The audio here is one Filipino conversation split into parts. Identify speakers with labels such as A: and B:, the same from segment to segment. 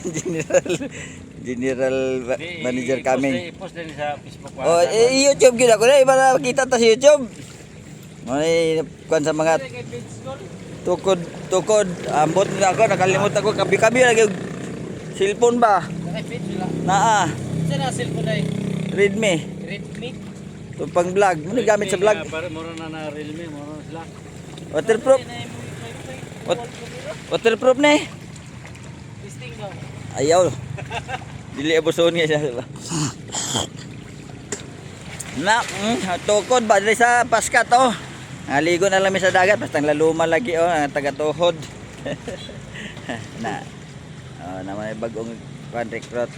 A: General General Manager kami.
B: I-post din sa Facebook.
A: Oh, YouTube gid ako na iba na makita ta sa YouTube. May kuan sa mga tukod ambot na ako nakalimot ako kabi-kabi lagi cellphone ba? Naa.
C: Sana cellphone ay
A: Redmi.
C: Redmi.
A: To pang vlog, mo gamit sa vlog.
B: Para mura na Realme, mura sila.
A: Waterproof. Waterproof na eh.
C: Testing daw.
A: Ayaw. Dili abuson niya siya. Na, tukod ba dili sa Paskat oh. Naligo na lang mi sa dagat basta laluma lagi oh, ang taga-tuhod. Na. Oh, na may bagong pan recruit.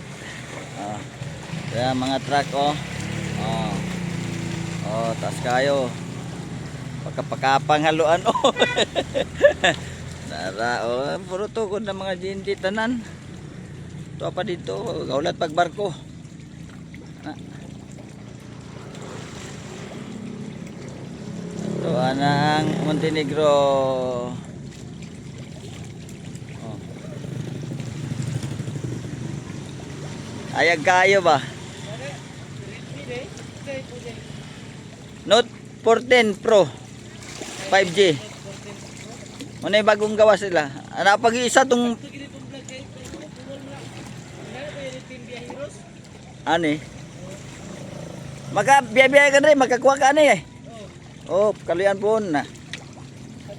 A: Oh. Kaya mga truck oh. Oh. Oh, taas kayo. Pagkapakapang haluan oh. Nara oh, puro tukod ng mga jinti tanan. Ito pa dito, gaulat pagbarko. Ito ang Montenegro. Oh. Ayag kayo ba? Note 14 Pro 5G. Ano yung bagong gawa sila? Ano pag-iisa tong ani? Maka biya-biya ka rin, makakuha ka ani eh. Oh, kalian po na.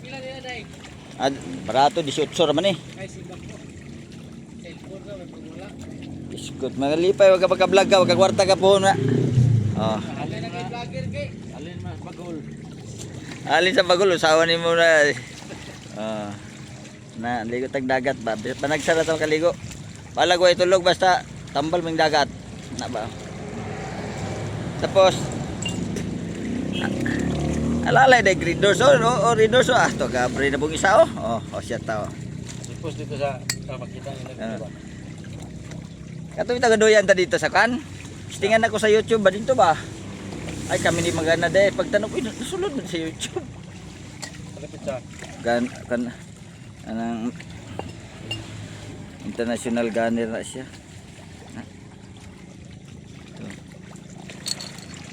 C: Pila nila dai.
A: Barato 18 naman eh.
C: Ay simbang ko. Cellphone ra wala.
A: Iskot, magalipay wag ka pagka-vlog ka, wag ka kwarta ka po na. Oh.
C: Alin na kay vlogger kay.
B: Alin mas bagol.
A: Alin sa bagol, usawa ni mo na. Oh. Na ligo tag dagat ba? Panagsara sa kaligo. Palag way tulog basta tambal ming dagat. Na ba? Tapos alalay de gridors o ridors to ka pre na bung isa oh siya tao.
B: I-post dito sa makita nila.
A: Kato kita gadoyan ta dito sa kan. Istingan ako sa YouTube ba dito ba? Ay kami ni magana de pagtanong ko nasulod na sa YouTube.
B: Kalapit sa
A: Kan anang international gunner na siya.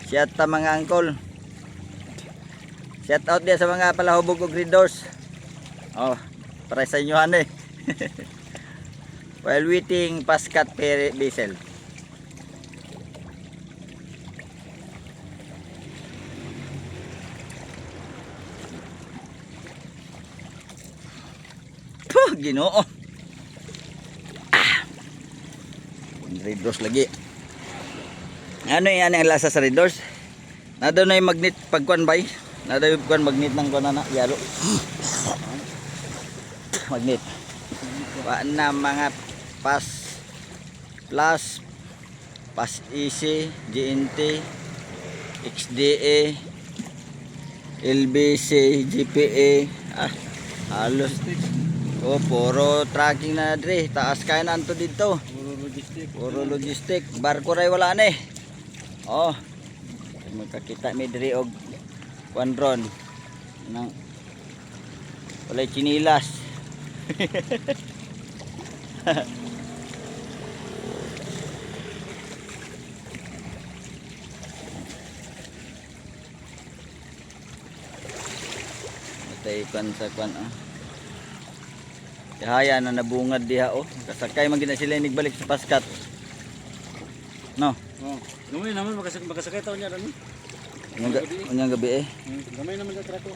A: Shout out mga angkol. Shout out dia sa mga palahubog og readers. Oh, para sa inyo han eh. While waiting Paskat Vessel. Puh, Ginoo. Readers lagi. Ano yan ang lasa sa readers? Nado na yung magnet pagkuan bay. Nado yung kuan magnet ng kuan na yalo. Magnet. Wa na mga plus easy, GNT, XDA, LBC, GPA. Halos. Oh, puro tracking na dre. Taas kaya na anto dito. Puro logistic. Barko ray wala na eh. Oh. Magkakita mi diri og kuandron nang walay chinilas. Matay kan sa kwan Dihaya na nabungad diha oh. Kasakay man gid sila nigbalik sa Paskat. No.
B: Oh, gamay naman makasakay taon niya dani.
A: Unyang gabi eh.
B: Gamay naman sa trako.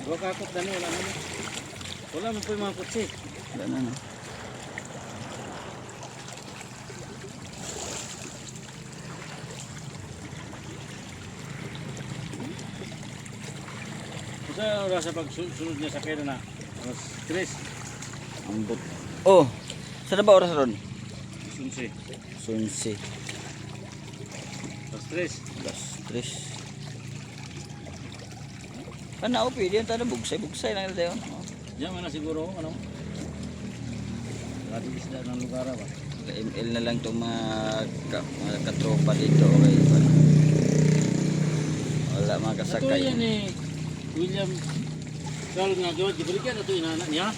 B: Duha ka akot dani wala naman. Wala man po yung mga kutsi.
A: Wala na no.
B: Sa oras sa pagsunod niya sa kaya na. Alas 3.
A: Ambot. Oh. Saan ba oras ron?
B: Sunsi.
A: Sunsi.
B: Alas 3.
A: Alas 3. Ano pwede yan tayo bugsay lang tayo.
B: Diyan man na siguro ano. Lagi isda ng lugar ba.
A: ML na lang itong mga katropa dito. Okay. Wala mga kasakay.
B: Ito yan eh. William Carl nga gawad. Gibalikan ito inaanak niya.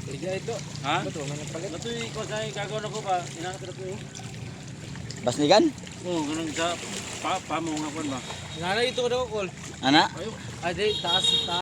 C: Liga ito.
B: Ha?
C: Bato, may nagpalit.
B: Bato yung ikaw sa gagawin ako ba? Inakat na ko.
A: Basnigan?
B: Oo, ganun sa pa mo nga po ba?
C: Nalay ito ko daw, Col.
A: Ana?
B: Ayo.
C: Ade, taas.